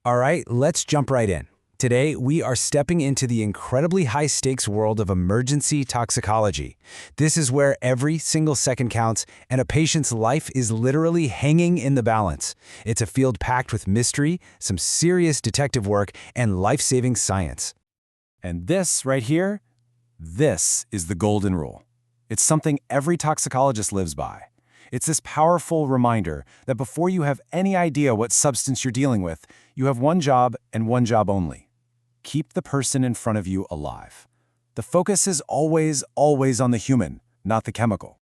All right, let's jump right in. Today, we are stepping into the incredibly high-stakes world of emergency toxicology. This is where every single second counts, and a patient's life is literally hanging in the balance. It's a field packed with mystery, some serious detective work, and life-saving science. And this right here, this is the golden rule. It's something every toxicologist lives by. It's this powerful reminder that before you have any idea what substance you're dealing with, you have one job and one job only. Keep the person in front of you alive. The focus is always on the human, not the chemical.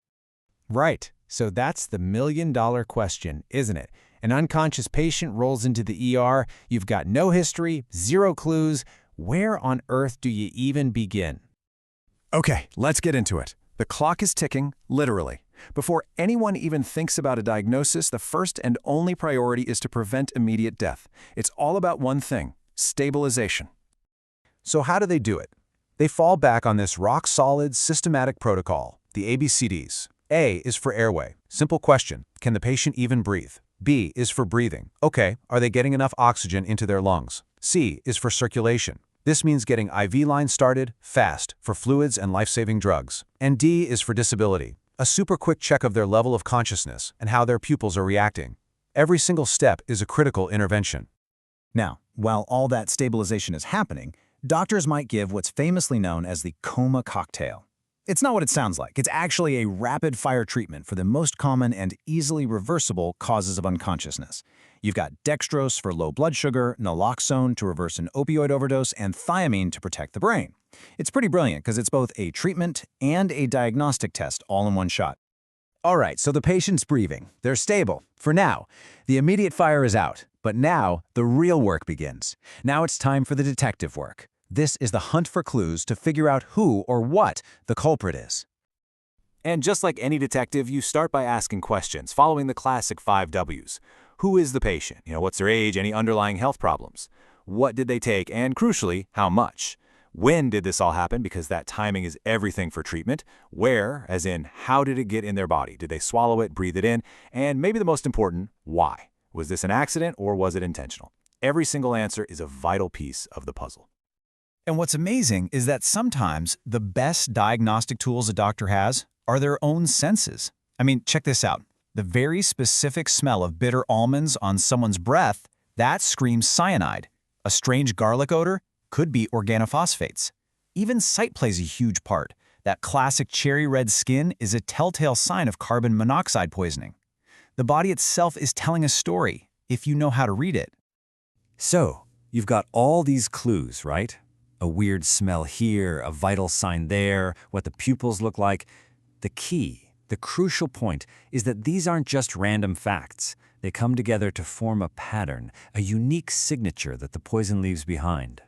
Right, so that's the million-dollar question, isn't it? An unconscious patient rolls into the ER, you've got no history, zero clues. Where on earth do you even begin? Okay, let's get into it. The clock is ticking, literally. Before anyone even thinks about a diagnosis, the first and only priority is to prevent immediate death. It's all about one thing: stabilization. So how do they do it? They fall back on this rock-solid, systematic protocol, the ABCDs. A is for airway. Simple question: can the patient even breathe? B is for breathing. Okay, are they getting enough oxygen into their lungs? C is for circulation. This means getting IV lines started fast for fluids and life-saving drugs. And D is for disability, a super quick check of their level of consciousness and how their pupils are reacting. Every single step is a critical intervention. Now, while all that stabilization is happening, doctors might give what's famously known as the coma cocktail. It's not what it sounds like. It's actually a rapid-fire treatment for the most common and easily reversible causes of unconsciousness. You've got dextrose for low blood sugar, naloxone to reverse an opioid overdose, and thiamine to protect the brain. It's pretty brilliant because it's both a treatment and a diagnostic test all in one shot. All right, so the patient's breathing. They're stable. For now. The immediate fire is out. But now, the real work begins. Now it's time for the detective work. This is the hunt for clues to figure out who or what the culprit is. And just like any detective, you start by asking questions, following the classic 5 W's. Who is the patient? What's their age? Any underlying health problems? What did they take? And crucially, how much? When did this all happen? Because that timing is everything for treatment. Where, as in, how did it get in their body? Did they swallow it, breathe it in? And maybe the most important, why? Was this an accident or was it intentional? Every single answer is a vital piece of the puzzle. And what's amazing is that sometimes the best diagnostic tools a doctor has are their own senses. I mean, check this out. The very specific smell of bitter almonds on someone's breath, that screams cyanide. A strange garlic odor could be organophosphates. Even sight plays a huge part. That classic cherry red skin is a telltale sign of carbon monoxide poisoning. The body itself is telling a story, if you know how to read it. So, you've got all these clues, right? A weird smell here, a vital sign there, what the pupils look like. The key, the crucial point, is that these aren't just random facts. They come together to form a pattern, a unique signature that the poison leaves behind.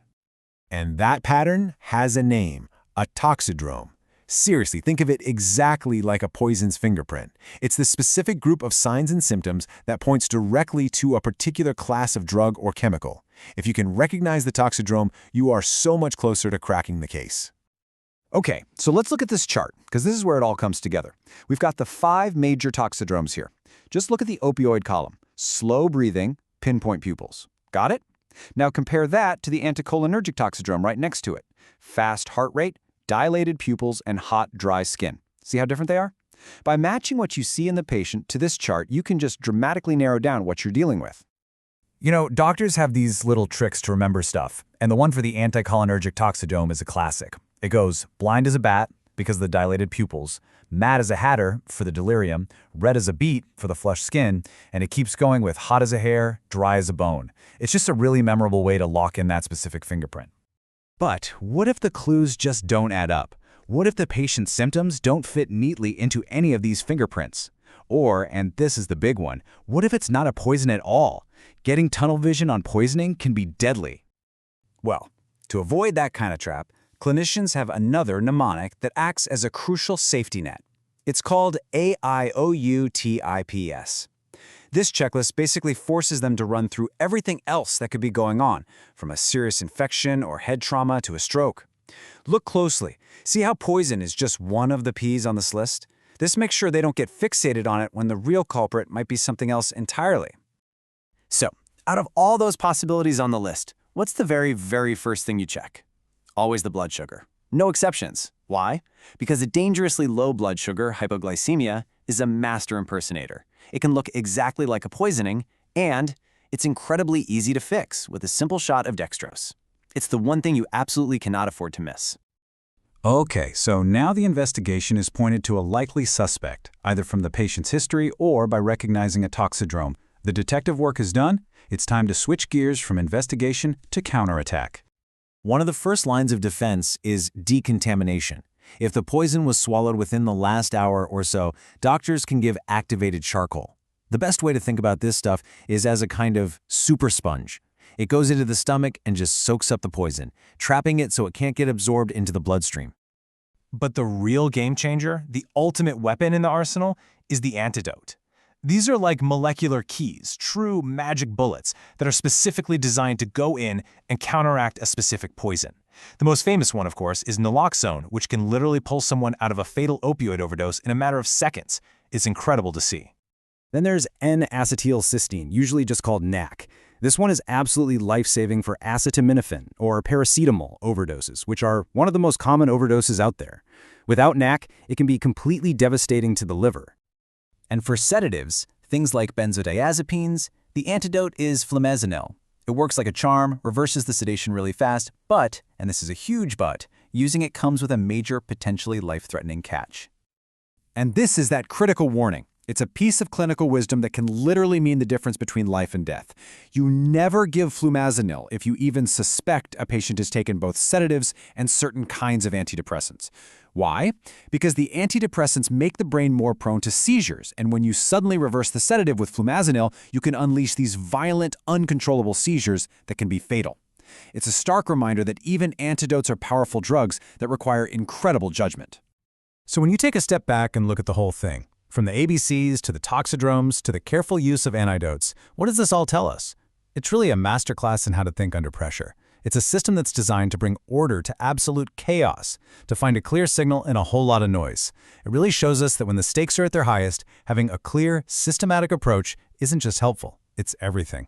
And that pattern has a name, a toxidrome. Seriously, think of it exactly like a poison's fingerprint. It's the specific group of signs and symptoms that points directly to a particular class of drug or chemical. If you can recognize the toxidrome, you are so much closer to cracking the case. Okay, so let's look at this chart, because this is where it all comes together. We've got the 5 major toxidromes here. Just look at the opioid column. Slow breathing, pinpoint pupils. Got it? Now compare that to the anticholinergic toxidrome right next to it. Fast heart rate, dilated pupils, and hot, dry skin. See how different they are? By matching what you see in the patient to this chart, you can just dramatically narrow down what you're dealing with. Doctors have these little tricks to remember stuff, and the one for the anticholinergic toxidrome is a classic. It goes blind as a bat because of the dilated pupils, mad as a hatter for the delirium, red as a beet for the flushed skin, and it keeps going with hot as a hair, dry as a bone. It's just a really memorable way to lock in that specific fingerprint. But what if the clues just don't add up? What if the patient's symptoms don't fit neatly into any of these fingerprints? Or, and this is the big one, what if it's not a poison at all? Getting tunnel vision on poisoning can be deadly. Well, to avoid that kind of trap, clinicians have another mnemonic that acts as a crucial safety net. It's called AIOUTIPS. This checklist basically forces them to run through everything else that could be going on, from a serious infection or head trauma to a stroke. Look closely. See how poison is just one of the P's on this list? This makes sure they don't get fixated on it when the real culprit might be something else entirely. So, Out of all those possibilities on the list, what's the very first thing you check? Always the blood sugar. No exceptions. Why? Because a dangerously low blood sugar, hypoglycemia, is a master impersonator. It can look exactly like a poisoning, and it's incredibly easy to fix with a simple shot of dextrose. It's the one thing you absolutely cannot afford to miss. Okay, so now the investigation is pointed to a likely suspect, either from the patient's history or by recognizing a toxidrome. The detective work is done. It's time to switch gears from investigation to counterattack. One of the first lines of defense is decontamination. If the poison was swallowed within the last hour or so, doctors can give activated charcoal. The best way to think about this stuff is as a kind of super sponge. It goes into the stomach and just soaks up the poison, trapping it so it can't get absorbed into the bloodstream. But the real game changer, the ultimate weapon in the arsenal, is the antidote. These are like molecular keys, true magic bullets that are specifically designed to go in and counteract a specific poison. The most famous one, of course, is naloxone, which can literally pull someone out of a fatal opioid overdose in a matter of seconds. It's incredible to see. Then there's N-acetylcysteine, usually just called NAC. This one is absolutely life-saving for acetaminophen or paracetamol overdoses, which are one of the most common overdoses out there. Without NAC, it can be completely devastating to the liver. And for sedatives, things like benzodiazepines, the antidote is flumazenil. It works like a charm, reverses the sedation really fast, but, and this is a huge but, using it comes with a major, potentially life-threatening catch. And this is that critical warning. It's a piece of clinical wisdom that can literally mean the difference between life and death. You never give flumazenil if you even suspect a patient has taken both sedatives and certain kinds of antidepressants. Why? Because the antidepressants make the brain more prone to seizures, and when you suddenly reverse the sedative with flumazenil, you can unleash these violent, uncontrollable seizures that can be fatal. It's a stark reminder that even antidotes are powerful drugs that require incredible judgment. So when you take a step back and look at the whole thing, from the ABCs to the toxidromes to the careful use of antidotes, what does this all tell us? It's really a masterclass in how to think under pressure. It's a system that's designed to bring order to absolute chaos, to find a clear signal in a whole lot of noise. It really shows us that when the stakes are at their highest, having a clear, systematic approach isn't just helpful, it's everything.